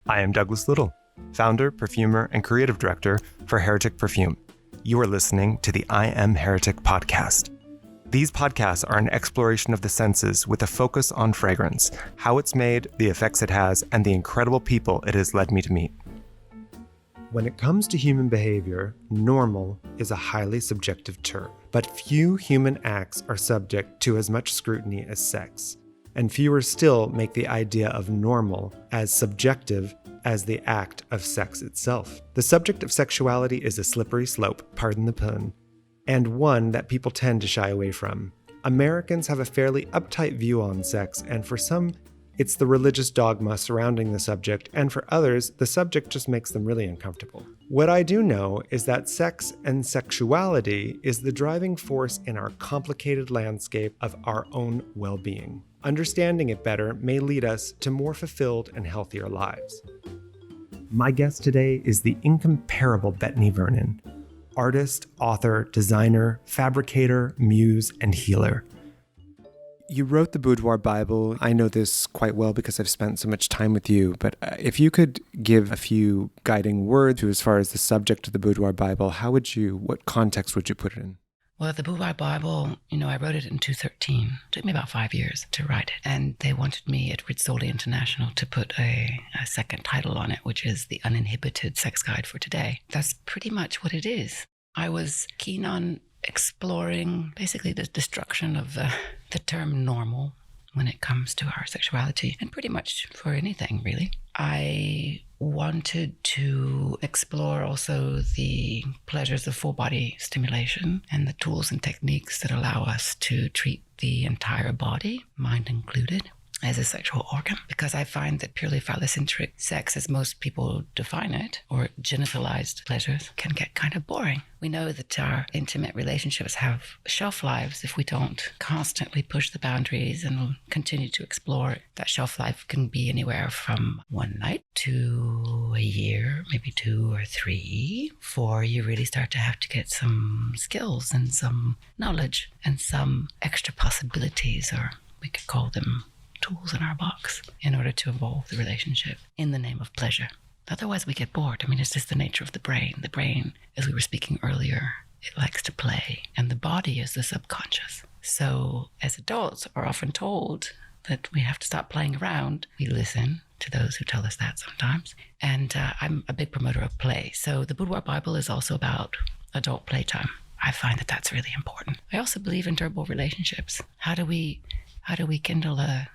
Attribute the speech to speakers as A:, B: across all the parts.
A: I am Douglas Little, founder, perfumer, and creative director for Heretic Perfume. You are listening to the I Am Heretic podcast. These podcasts are an exploration of the senses with a focus on fragrance, how it's made, the effects it has, and the incredible people it has led me to meet. When it comes to human behavior, normal is a highly subjective term, but few human acts are subject to as much scrutiny as sex, and fewer still make the idea of normal as subjective as the act of sex itself. The subject of sexuality is a slippery slope, pardon the pun, and one that people tend to shy away from. Americans have a fairly uptight view on sex, and for some, it's the religious dogma surrounding the subject, and for others, the subject just makes them really uncomfortable. What I do know is that sex and sexuality is the driving force in our complicated landscape of our own well-being. Understanding it better may lead us to more fulfilled and healthier lives. My guest today is the incomparable Betony Vernon, artist, author, designer, fabricator, muse, and healer. You wrote the Boudoir Bible. I know this quite well because I've spent so much time with you, but if you could give a few guiding words as far as the subject of the Boudoir Bible, what context would you put it in?
B: Well, the Boudoir Bible, I wrote it in 2013. It took me about 5 years to write it. And they wanted me at Rizzoli International to put a second title on it, which is The Uninhibited Sex Guide for Today. That's pretty much what it is. I was keen on exploring basically the destruction of the term normal when it comes to our sexuality, and pretty much for anything, really. I wanted to explore also the pleasures of full body stimulation and the tools and techniques that allow us to treat the entire body, mind included, as a sexual organ, because I find that purely phallocentric sex, as most people define it, or genitalized pleasures, can get kind of boring. We know that our intimate relationships have shelf lives if we don't constantly push the boundaries and continue to explore. That shelf life can be anywhere from one night to a year, maybe 2 or 3, before you really start to have to get some skills and some knowledge and some extra possibilities, or we could call them tools in our box, in order to evolve the relationship in the name of pleasure. Otherwise, we get bored. It's just the nature of the brain. The brain, as we were speaking earlier, it likes to play, and the body is the subconscious. So, as adults are often told that we have to stop playing around, we listen to those who tell us that sometimes. And I'm a big promoter of play. So the Boudoir Bible is also about adult playtime. I find that that's really important. I also believe in durable relationships. How do we kindle a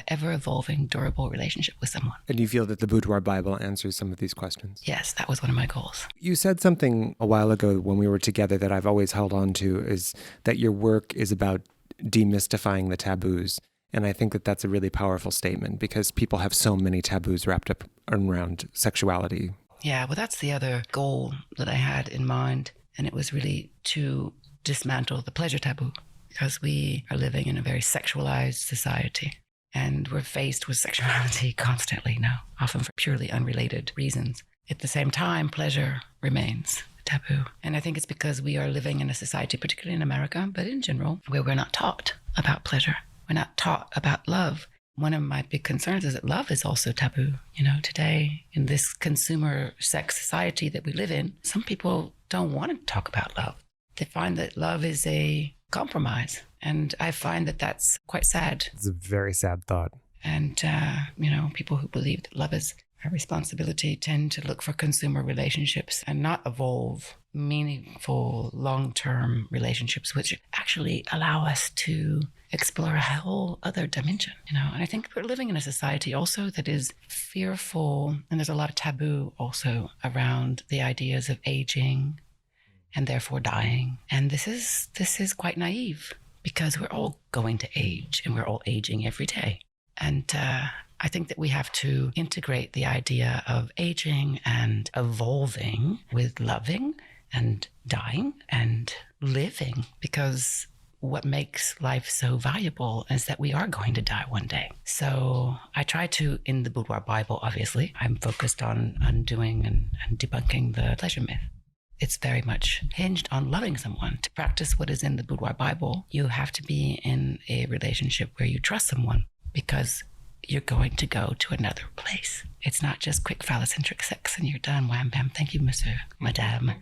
B: ever-evolving, durable relationship with someone?
A: And you feel that the Boudoir Bible answers some of these questions?
B: Yes, that was one of my goals.
A: You said something a while ago when we were together that I've always held on to, is that your work is about demystifying the taboos. And I think that that's a really powerful statement, because people have so many taboos wrapped up around sexuality.
B: Yeah, well, that's the other goal that I had in mind. And it was really to dismantle the pleasure taboo, because we are living in a very sexualized society, and we're faced with sexuality constantly now, often for purely unrelated reasons. At the same time, pleasure remains taboo. And I think it's because we are living in a society, particularly in America, but in general, where we're not taught about pleasure. We're not taught about love. One of my big concerns is that love is also taboo. Today, in this consumer sex society that we live in, some people don't want to talk about love. They find that love is a compromise. And I find that that's quite sad.
A: It's a very sad thought.
B: And, people who believe that love is a responsibility tend to look for consumer relationships and not evolve meaningful, long-term relationships, which actually allow us to explore a whole other dimension, And I think we're living in a society also that is fearful, and there's a lot of taboo also around the ideas of aging and therefore dying. And this is quite naive, because we're all going to age, and we're all aging every day. And I think that we have to integrate the idea of aging and evolving with loving and dying and living, because what makes life so valuable is that we are going to die one day. So I try to, in the Boudoir Bible, obviously, I'm focused on undoing and debunking the pleasure myth. It's very much hinged on loving someone. To practice what is in the Boudoir Bible, you have to be in a relationship where you trust someone, because you're going to go to another place. It's not just quick phallocentric sex and you're done. Wham, bam. Thank you, monsieur, madame.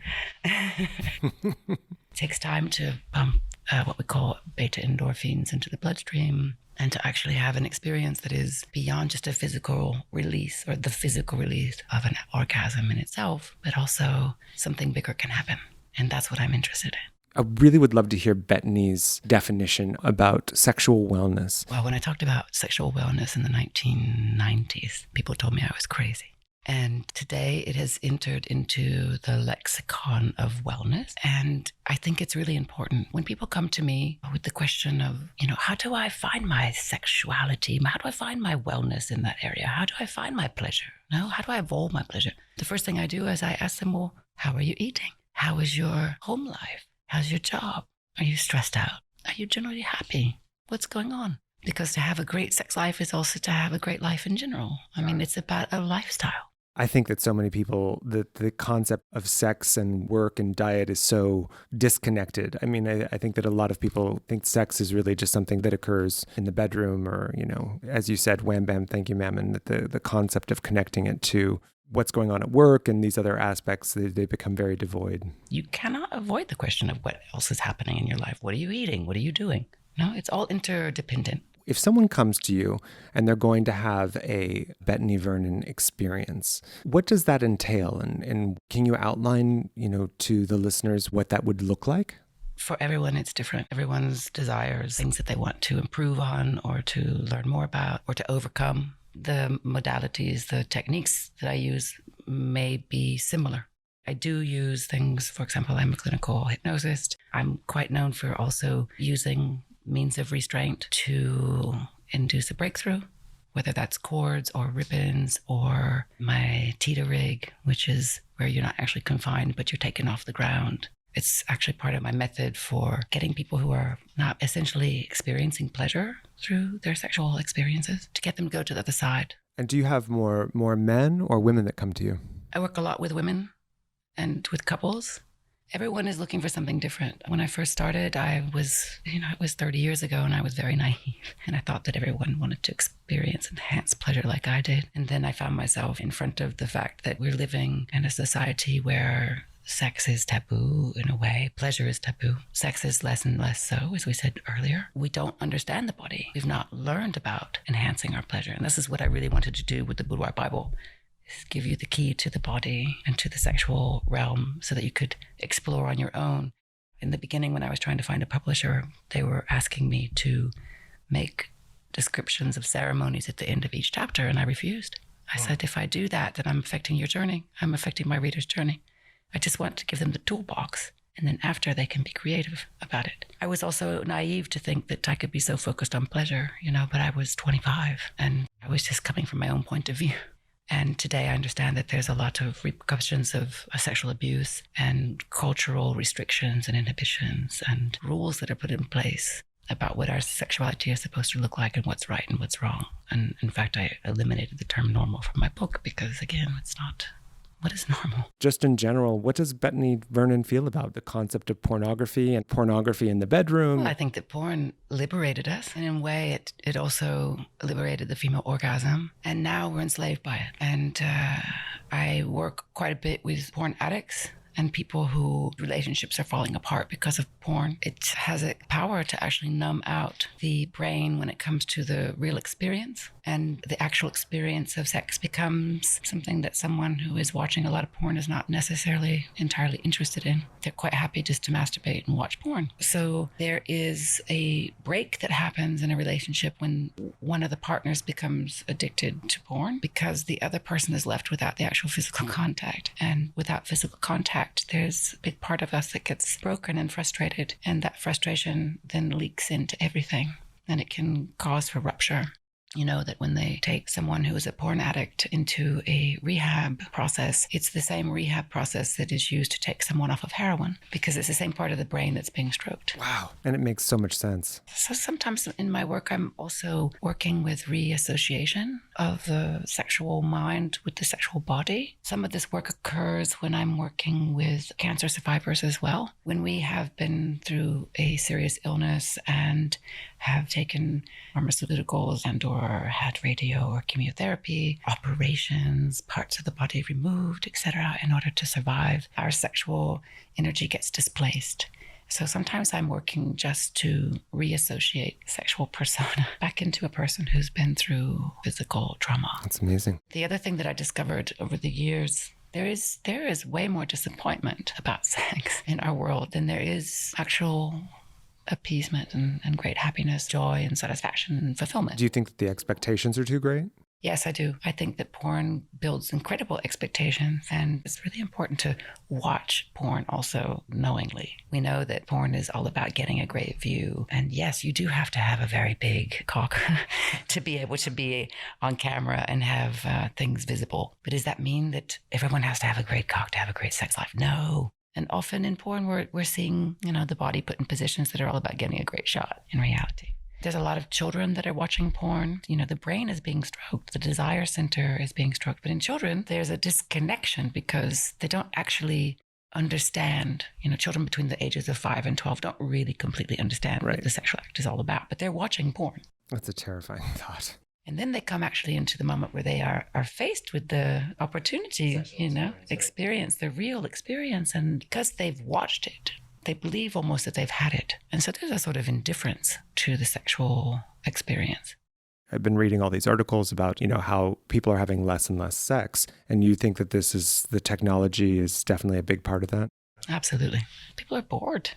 B: It takes time to pump what we call beta endorphins into the bloodstream and to actually have an experience that is beyond just a physical release or the physical release of an orgasm in itself, but also something bigger can happen. And that's what I'm interested in.
A: I really would love to hear Betony's definition about sexual wellness.
B: Well, when I talked about sexual wellness in the 1990s, people told me I was crazy. And today it has entered into the lexicon of wellness. And I think it's really important when people come to me with the question of, how do I find my sexuality? How do I find my wellness in that area? How do I find my pleasure? How do I evolve my pleasure? The first thing I do is I ask them, well, how are you eating? How is your home life? How's your job? Are you stressed out? Are you generally happy? What's going on? Because to have a great sex life is also to have a great life in general. I mean, it's about a lifestyle.
A: I think that so many people, the concept of sex and work and diet is so disconnected. I mean, I think that a lot of people think sex is really just something that occurs in the bedroom or, as you said, wham, bam, thank you, ma'am. And that the concept of connecting it to what's going on at work and these other aspects, they become very devoid.
B: You cannot avoid the question of what else is happening in your life. What are you eating? What are you doing? No, it's all interdependent.
A: If someone comes to you and they're going to have a Betony Vernon experience, what does that entail? And can you outline, to the listeners what that would look like?
B: For everyone, it's different. Everyone's desires, things that they want to improve on or to learn more about or to overcome. The modalities, the techniques that I use may be similar. I do use things, for example, I'm a clinical hypnosist. I'm quite known for also using means of restraint to induce a breakthrough, whether that's cords or ribbons or my teeter rig, which is where you're not actually confined, but you're taken off the ground. It's actually part of my method for getting people who are not essentially experiencing pleasure through their sexual experiences to get them to go to the other side.
A: And do you have more men or women that come to you?
B: I work a lot with women and with couples. Everyone is looking for something different. When I first started, it was 30 years ago and I was very naive. And I thought that everyone wanted to experience enhanced pleasure like I did. And then I found myself in front of the fact that we're living in a society where sex is taboo in a way. Pleasure is taboo. Sex is less and less so, as we said earlier. We don't understand the body. We've not learned about enhancing our pleasure. And this is what I really wanted to do with the Boudoir Bible, is give you the key to the body and to the sexual realm so that you could explore on your own. In the beginning, when I was trying to find a publisher, they were asking me to make descriptions of ceremonies at the end of each chapter, and I refused. I said, if I do that, then I'm affecting your journey. I'm affecting my reader's journey. I just want to give them the toolbox, and then after they can be creative about it. I was also naive to think that I could be so focused on pleasure, but I was 25 and I was just coming from my own point of view. And today I understand that there's a lot of repercussions of sexual abuse and cultural restrictions and inhibitions and rules that are put in place about what our sexuality is supposed to look like and what's right and what's wrong. And in fact, I eliminated the term normal from my book because, again, it's not... What is normal?
A: Just in general, what does Betony Vernon feel about the concept of pornography and pornography in the bedroom?
B: Well, I think that porn liberated us. And in a way, it also liberated the female orgasm. And now we're enslaved by it. And I work quite a bit with porn addicts and people whose relationships are falling apart because of porn. It has a power to actually numb out the brain when it comes to the real experience. And the actual experience of sex becomes something that someone who is watching a lot of porn is not necessarily entirely interested in. They're quite happy just to masturbate and watch porn. So there is a break that happens in a relationship when one of the partners becomes addicted to porn because the other person is left without the actual physical contact. And without physical contact, there's a big part of us that gets broken and frustrated. And that frustration then leaks into everything. And it can cause for rupture. You know that when they take someone who is a porn addict into a rehab process, it's the same rehab process that is used to take someone off of heroin because it's the same part of the brain that's being stroked.
A: Wow. And it makes so much sense.
B: So sometimes in my work, I'm also working with reassociation of the sexual mind with the sexual body. Some of this work occurs when I'm working with cancer survivors as well. When we have been through a serious illness and have taken pharmaceuticals and or had radio or chemotherapy, operations, parts of the body removed, etc. in order to survive. Our sexual energy gets displaced. So sometimes I'm working just to reassociate sexual persona back into a person who's been through physical trauma.
A: That's amazing.
B: The other thing that I discovered over the years, there is way more disappointment about sex in our world than there is actual appeasement and great happiness, joy and satisfaction and fulfillment.
A: Do you think that the expectations are too great?
B: Yes, I do. I think that porn builds incredible expectations, and it's really important to watch porn also knowingly. We know that porn is all about getting a great view. And yes, you do have to have a very big cock to be able to be on camera and have things visible. But does that mean that everyone has to have a great cock to have a great sex life? No. And often in porn, we're seeing, the body put in positions that are all about getting a great shot in reality. There's a lot of children that are watching porn. The brain is being stroked. The desire center is being stroked. But in children, there's a disconnection because they don't actually understand. Children between the ages of 5 and 12 don't really completely understand what the sexual act is all about. But they're watching porn.
A: That's a terrifying thought.
B: And then they come actually into the moment where they are faced with the opportunity, experience, the real experience. And because they've watched it, they believe almost that they've had it. And so there's a sort of indifference to the sexual experience.
A: I've been reading all these articles about, how people are having less and less sex. And you think that the technology is definitely a big part of that?
B: Absolutely. People are bored.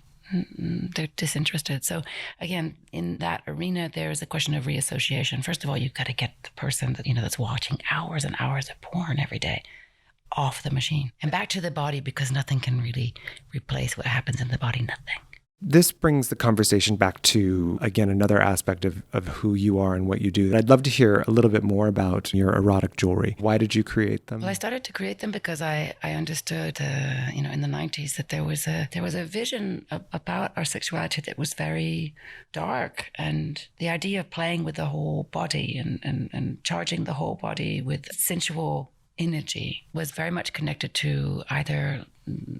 B: They're disinterested. So again, in that arena, there's a question of reassociation. First of all, you've got to get the person that, that's watching hours and hours of porn every day off the machine and back to the body, because nothing can really replace what happens in the body. Nothing.
A: This brings the conversation back to, again, another aspect of who you are and what you do. I'd love to hear a little bit more about your erotic jewelry. Why did you create them?
B: Well, I started to create them because I understood, in the 90s that there was a vision about our sexuality that was very dark, and the idea of playing with the whole body and charging the whole body with sensual energy was very much connected to either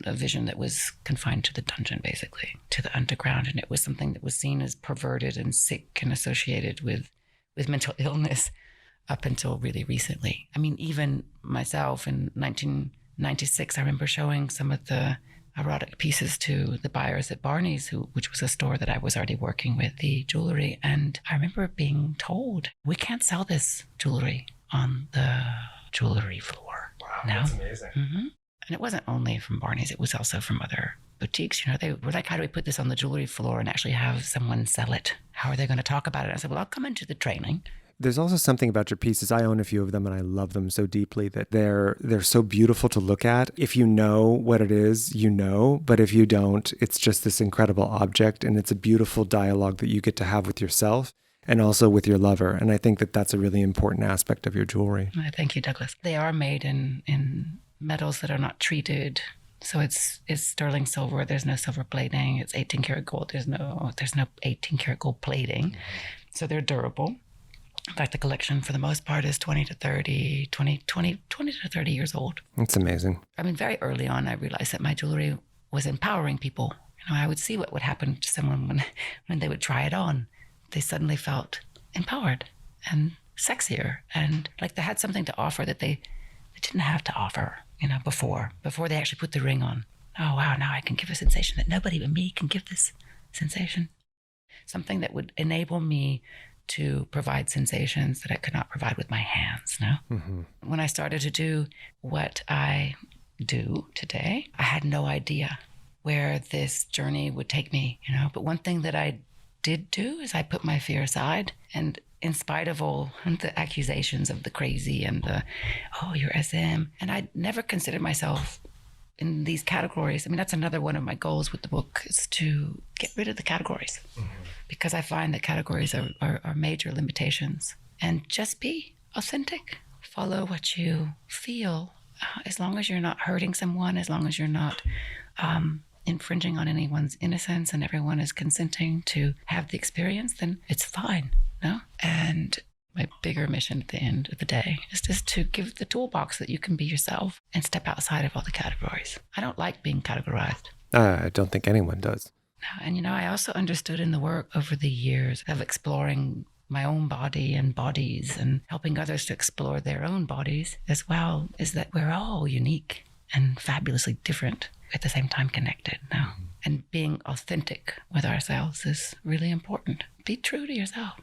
B: a vision that was confined to the dungeon, basically, to the underground. And it was something that was seen as perverted and sick and associated with mental illness up until really recently. I mean, even myself in 1996, I remember showing some of the erotic pieces to the buyers at Barney's, which was a store that I was already working with, the jewelry. And I remember being told, we can't sell this jewelry on the jewelry floor.
A: Wow,
B: no?
A: That's amazing.
B: Mm-hmm. And it wasn't only from Barney's, it was also from other boutiques. They were like, how do we put this on the jewelry floor and actually have someone sell it? How are they going to talk about it? I said, well, I'll come into the training.
A: There's also something about your pieces. I own a few of them and I love them so deeply that they're so beautiful to look at. If you know what it is, but if you don't, it's just this incredible object, and it's a beautiful dialogue that you get to have with yourself and also with your lover. And I think that that's a really important aspect of your jewelry.
B: Thank you, Douglas. They are made in metals that are not treated. So it's sterling silver. There's no silver plating. It's 18 karat gold. There's no 18 karat gold plating. Mm-hmm. So they're durable. In fact, the collection for the most part is 20 to 30 years old.
A: That's amazing.
B: I mean, very early on, I realized that my jewelry was empowering people. I would see what would happen to someone when they would try it on. They suddenly felt empowered and sexier and like they had something to offer that they didn't have to offer, before they actually put the ring on. Oh, wow, now I can give a sensation that nobody but me can give this sensation. Something that would enable me to provide sensations that I could not provide with my hands, no? Mm-hmm. When I started to do what I do today, I had no idea where this journey would take me, But one thing that I did do is I put my fear aside, and in spite of all the accusations of the crazy and you're SM, and I never considered myself in these categories. I mean, that's another one of my goals with the book, is to get rid of the categories, mm-hmm. because I find that categories are major limitations. And just be authentic. Follow what you feel, as long as you're not hurting someone, as long as you're not infringing on anyone's innocence and everyone is consenting to have the experience, then it's fine, no? And my bigger mission at the end of the day is just to give the toolbox that you can be yourself and step outside of all the categories. I don't like being categorized.
A: I don't think anyone does.
B: And, I also understood in the work over the years of exploring my own body and bodies and helping others to explore their own bodies as well, is that we're all unique and fabulously different, at the same time connected now. And being authentic with ourselves is really important. Be true to yourself.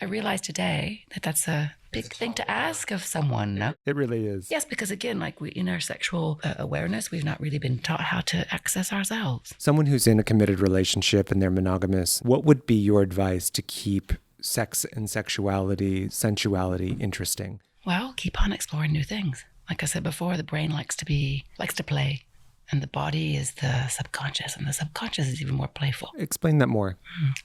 B: I realize today that that's a big thing to ask of someone. No?
A: It really is.
B: Yes, because again, like in our sexual awareness, we've not really been taught how to access ourselves.
A: Someone who's in a committed relationship and they're monogamous, what would be your advice to keep sex and sexuality, sensuality interesting?
B: Well, keep on exploring new things. Like I said before, the brain likes to play. And the body is the subconscious, and the subconscious is even more playful.
A: Explain that more.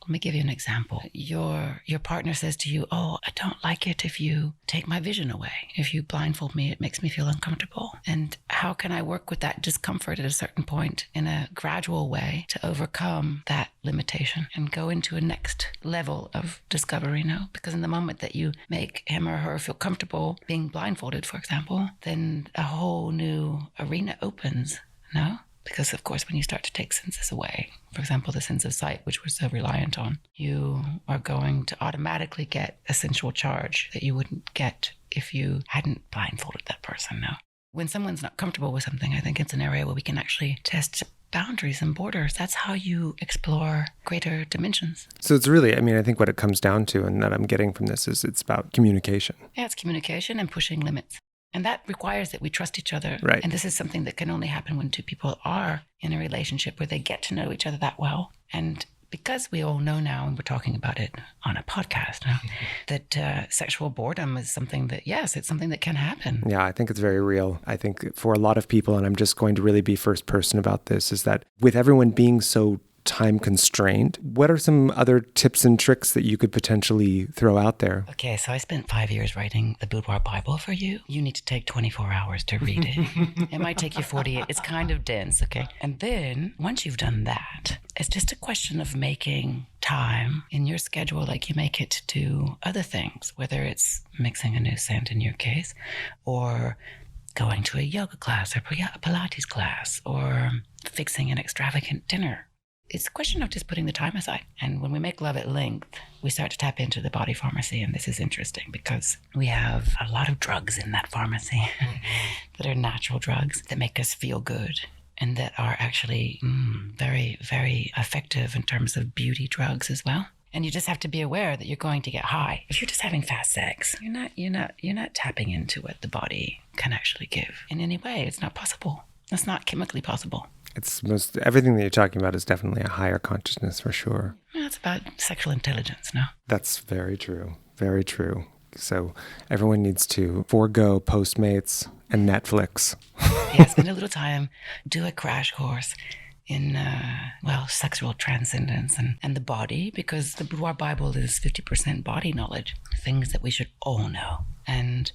B: Let me give you an example. Your partner says to you, "Oh, I don't like it if you take my vision away. If you blindfold me, it makes me feel uncomfortable." And how can I work with that discomfort at a certain point in a gradual way to overcome that limitation and go into a next level of discovery now? Because in the moment that you make him or her feel comfortable being blindfolded, for example, then a whole new arena opens. No? Because, of course, when you start to take senses away, for example, the sense of sight, which we're so reliant on, you are going to automatically get a sensual charge that you wouldn't get if you hadn't blindfolded that person. No? When someone's not comfortable with something, I think it's an area where we can actually test boundaries and borders. That's how you explore greater dimensions.
A: So it's really, I think what it comes down to, and that I'm getting from this, is it's about communication.
B: Yeah, it's communication and pushing limits. And that requires that we trust each other.
A: Right.
B: And this is something that can only happen when two people are in a relationship where they get to know each other that well. And because we all know now, and we're talking about it on a podcast now, that sexual boredom is something that, yes, it's something that can happen.
A: Yeah, I think it's very real. I think for a lot of people, and I'm just going to really be first person about this, is that with everyone being so time constrained, what are some other tips and tricks that you could potentially throw out there?
B: Okay, so I spent 5 years writing the Boudoir Bible for you. You need to take 24 hours to read it. It might take you 48. It's kind of dense, okay? And then once you've done that, it's just a question of making time in your schedule like you make it to do other things, whether it's mixing a new scent in your case, or going to a yoga class or a Pilates class, or fixing an extravagant dinner. It's a question of just putting the time aside. And when we make love at length, we start to tap into the body pharmacy. And this is interesting because we have a lot of drugs in that pharmacy that are natural drugs that make us feel good and that are actually very, very effective in terms of beauty drugs as well. And you just have to be aware that you're going to get high. If you're just having fast sex, you're not tapping into what the body can actually give in any way. It's not possible. It's not chemically possible.
A: Everything that you're talking about is definitely a higher consciousness for sure.
B: Yeah, it's about sexual intelligence, no?
A: That's very true. Very true. So everyone needs to forego Postmates and Netflix.
B: Yeah, spend a little time, do a crash course in, sexual transcendence and the body, because the Boudoir Bible is 50% body knowledge, things that we should all know. And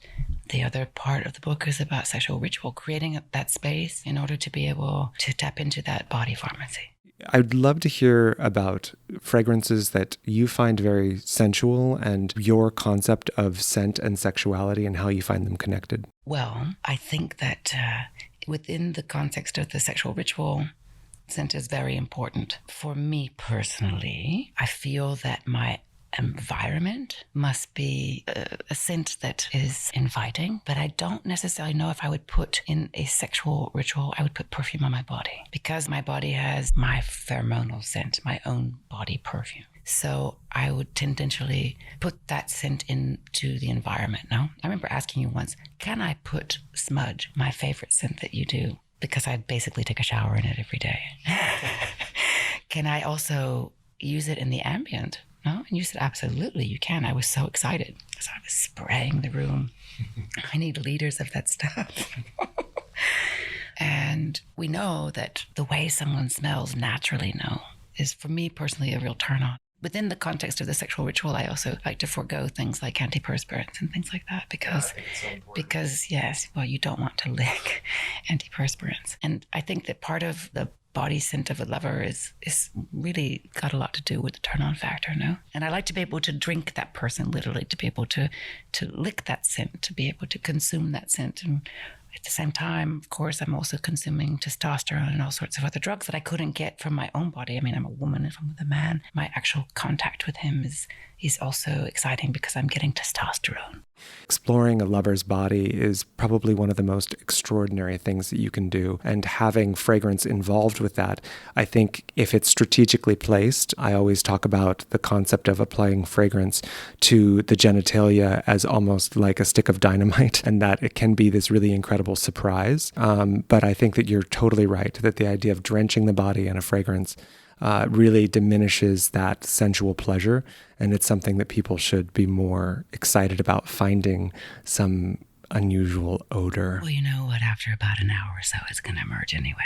B: the other part of the book is about sexual ritual, creating that space in order to be able to tap into that body pharmacy.
A: I'd love to hear about fragrances that you find very sensual and your concept of scent and sexuality and how you find them connected.
B: Well, I think that within the context of the sexual ritual, scent is very important. For me personally, I feel that my environment must be a scent that is inviting, but I don't necessarily know if I would put in a sexual ritual, I would put perfume on my body, because my body has my pheromonal scent, my own body perfume. So I would tendentially put that scent into the environment. No? I remember asking you once, can I put smudge, my favorite scent that you do? Because I basically take a shower in it every day. Can I also use it in the ambient? No? And you said, absolutely, you can. I was so excited. So I was spraying the room. I need liters of that stuff. And we know that the way someone smells naturally now is, for me personally, a real turn on. Within the context of the sexual ritual, I also like to forego things like antiperspirants and things like that because yes, well, you don't want to lick antiperspirants. And I think that part of the body scent of a lover is really got a lot to do with the turn-on factor, no? And I like to be able to drink that person, literally, to be able to lick that scent, to be able to consume that scent. at the same time, of course, I'm also consuming testosterone and all sorts of other drugs that I couldn't get from my own body. I mean, I'm a woman. If I'm with a man, my actual contact with him is also exciting because I'm getting testosterone.
A: Exploring a lover's body is probably one of the most extraordinary things that you can do. And having fragrance involved with that, I think if it's strategically placed, I always talk about the concept of applying fragrance to the genitalia as almost like a stick of dynamite, and that it can be this really incredible surprise. But I think that you're totally right, that the idea of drenching the body in a fragrance really diminishes that sensual pleasure. And it's something that people should be more excited about, finding some unusual odor.
B: Well, you know what? After about an hour or so, it's going to emerge anyway.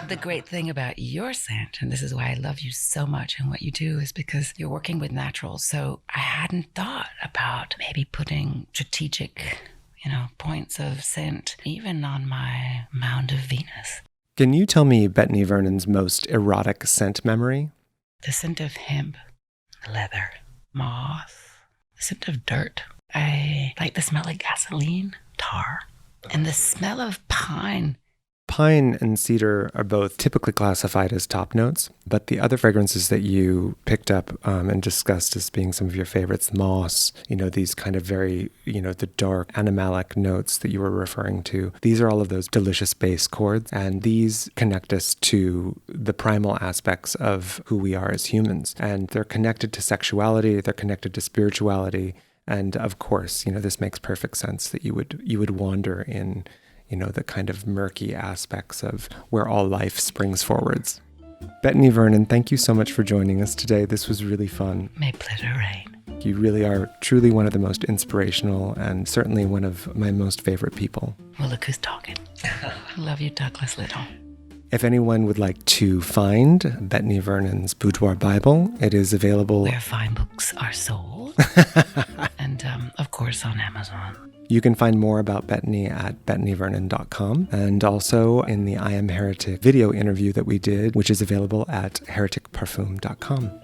B: The great thing about your scent, and this is why I love you so much and what you do, is because you're working with naturals. So I hadn't thought about maybe putting strategic, points of scent even on my mound of Venus.
A: Can you tell me Betony Vernon's most erotic scent memory?
B: The scent of hemp, leather, moss, the scent of dirt. I like the smell of gasoline, tar, and the smell of pine.
A: Pine and cedar are both typically classified as top notes, but the other fragrances that you picked up and discussed as being some of your favorites, moss, these kind of very, the dark animalic notes that you were referring to, these are all of those delicious bass chords, and these connect us to the primal aspects of who we are as humans. And they're connected to sexuality, they're connected to spirituality, and of course, this makes perfect sense that you would wander in the kind of murky aspects of where all life springs forwards. Betony Vernon, thank you so much for joining us today. This was really fun.
B: May pleasure reign.
A: You really are truly one of the most inspirational and certainly one of my most favorite people.
B: Well, look who's talking. Love you, Douglas Little.
A: If anyone would like to find Betony Vernon's Boudoir Bible, it is available
B: where fine books are sold. And, of course, on Amazon.
A: You can find more about Betony at betonyvernon.com, and also in the I Am Heretic video interview that we did, which is available at hereticparfum.com.